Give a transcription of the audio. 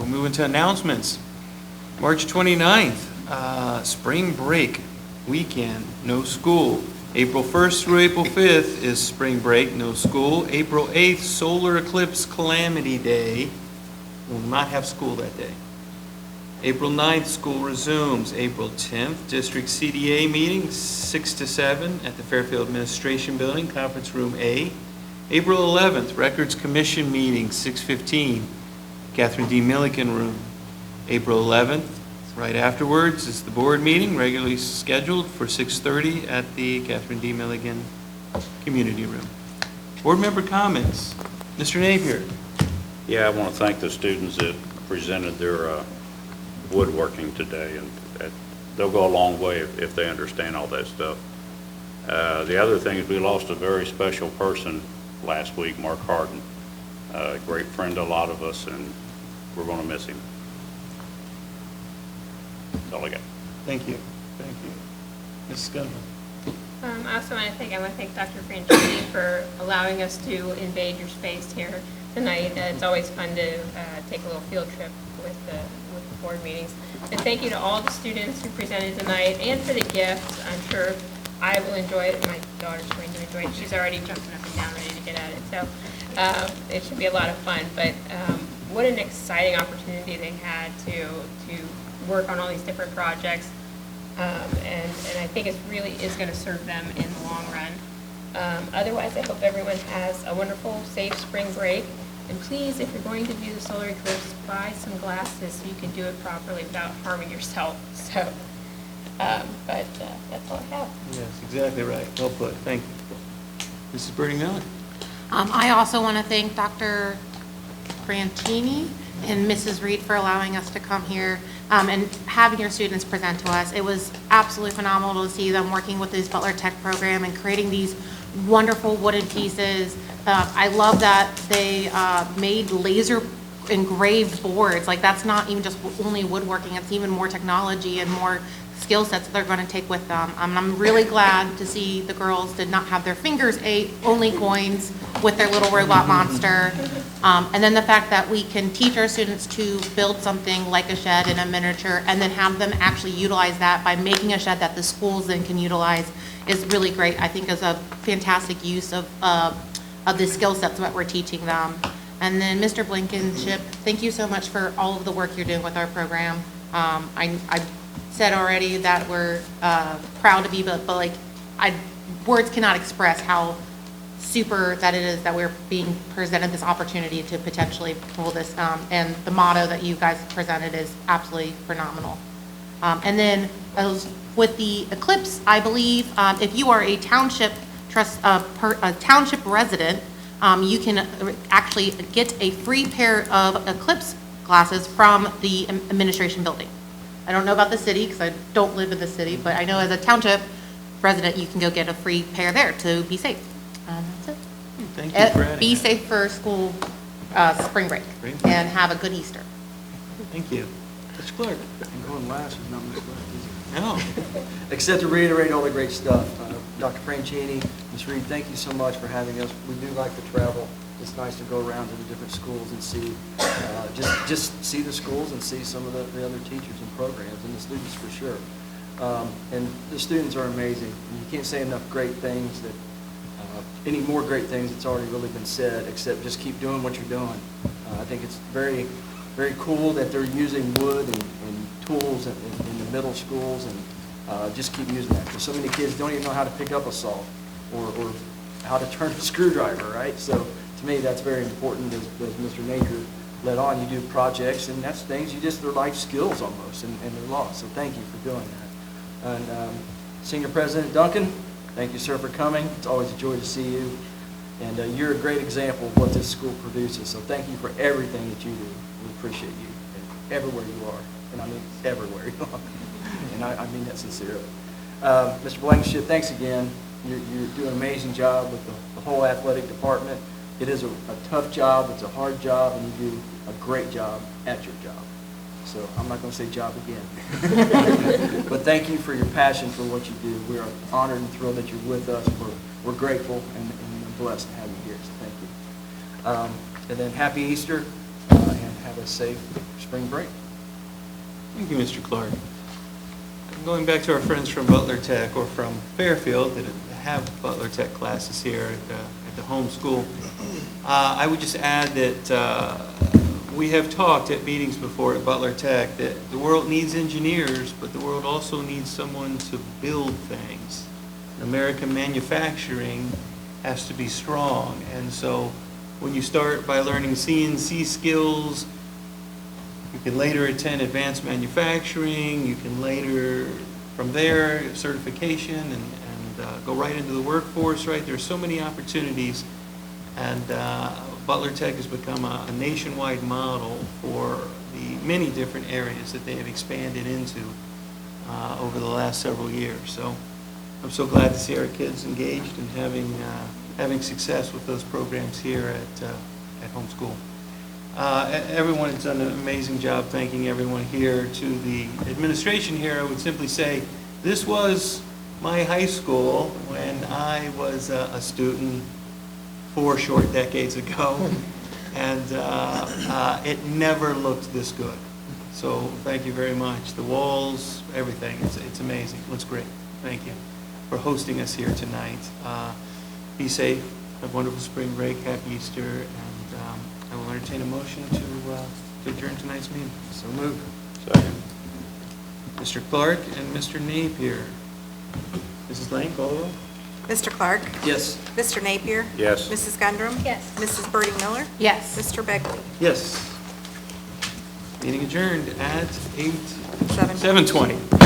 we'll move into announcements. March 29th, spring break weekend, no school. April 1st through April 5th is spring break, no school. April 8th, solar eclipse calamity day. We'll not have school that day. April 9th, school resumes. April 10th, district CDA meeting, 6 to 7 at the Fairfield Administration Building, Conference Room A. April 11th, Records Commission meeting, 6:15, Catherine D. Milliken Room. April 11th, right afterwards, is the board meeting, regularly scheduled for 6:30 at the Catherine D. Milliken Community Room. Board member comments. Mr. Napier. Yeah, I want to thank the students that presented their woodworking today, and they'll go a long way if they understand all that stuff. The other thing is we lost a very special person last week, Mark Harden, a great friend to a lot of us, and we're going to miss him. That's all I got. Thank you. Thank you. Ms. Scudder. I also want to thank Dr. Franchini for allowing us to invade your space here tonight. It's always fun to take a little field trip with the board meetings. And thank you to all the students who presented tonight and for the gifts. I'm sure I will enjoy it. My daughter's going to enjoy it. She's already jumping up and down ready to get at it. So it should be a lot of fun. But what an exciting opportunity they had to work on all these different projects. And I think it really is going to serve them in the long run. Otherwise, I hope everyone has a wonderful, safe spring break. And please, if you're going to view the solar eclipse, buy some glasses so you can do it properly without harming yourself. So, but that's all I have. Yes, exactly right. Well put. Thank you. Mrs. Birdie Miller. I also want to thank Dr. Frantini and Mrs. Reed for allowing us to come here and having your students present to us. It was absolutely phenomenal to see them working with this Butler Tech program and creating these wonderful wooden pieces. I love that they made laser engraved boards. Like, that's not even just only woodworking, it's even more technology and more skill sets that they're going to take with them. I'm really glad to see the girls did not have their fingers ate, only coins with their little robot monster. And then the fact that we can teach our students to build something like a shed in a miniature and then have them actually utilize that by making a shed that the schools then can utilize is really great. I think is a fantastic use of the skill sets that we're teaching them. And then Mr. Blankenship, thank you so much for all of the work you're doing with our program. I said already that we're proud to be, but like, words cannot express how super that it is that we're being presented this opportunity to potentially pull this, and the motto that you guys presented is absolutely phenomenal. And then with the eclipse, I believe if you are a township township resident, you can actually get a free pair of eclipse glasses from the administration building. I don't know about the city because I don't live in the city, but I know as a township resident, you can go get a free pair there to be safe. That's it. Thank you for adding Be that. safe for school spring break and have a good Easter. Thank you. Mr. Clark. And going last is not much left, is it? No. Except to reiterate all the great stuff. Dr. Franchini, Ms. Reed, thank you so much for having us. We do like to travel. It's nice to go around to the different schools and see, just see the schools and see some of the other teachers and programs and the students for sure. And the students are amazing. You can't say enough great things that, any more great things that's already really been said, except just keep doing what you're doing. I think it's very, very cool that they're using wood and tools in the middle schools, and just keep using that. Because so many kids don't even know how to pick up a saw or how to turn a screwdriver, right? So to me, that's very important. As Mr. Napier led on, you do projects, and that's things they're life skills almost, and they're lost. So thank you for doing that. And Senior President Duncan, thank you, sir, for coming. It's always a joy to see you. And you're a great example of what this school produces. So thank you for everything that you do. We appreciate you and everywhere you are. And I mean everywhere you are. And I mean that sincerely. Mr. Blankenship, thanks again. You're doing an amazing job with the whole athletic department. It is a tough job. It's a hard job, and you do a great job at your job. So I'm not going to say job again. But thank you for your passion for what you do. We are honored and thrilled that you're with us. We're grateful and blessed to have you here. So thank you. And then happy Easter and have a safe spring break. Thank you, Mr. Clark. Going back to our friends from Butler Tech or from Fairfield that have Butler Tech classes here at the home school, I would just add that we have talked at meetings before at Butler Tech that the world needs engineers, but the world also needs someone to build things. American manufacturing has to be strong, and so when you start by learning CNC skills, you can later attend advanced manufacturing, you can later, from there, certification and go right into the workforce, right? There's so many opportunities, and Butler Tech has become a nationwide model for the many different areas that they have expanded into over the last several years. So I'm so glad to see our kids engaged and having success with those programs here at home school. Everyone has done an amazing job. Thanking everyone here. To the administration here, I would simply say, this was my high school when I was a student 4 short decades ago, and it never looked this good. So thank you very much. The walls, everything, it's amazing. It looks great. Thank you for hosting us here tonight. Be safe. Have a wonderful spring break. Happy Easter. And I will entertain a motion to adjourn tonight's meeting. So moved. Second. Mr. Clark and Mr. Napier. Mrs. Lang, call the roll. Mr. Clark? Yes. Mr. Napier? Yes. Mrs. Gundrum? Yes. Mrs. Birdie Miller? Yes. Mr. Begley? Yes. Meeting adjourned at 7:20.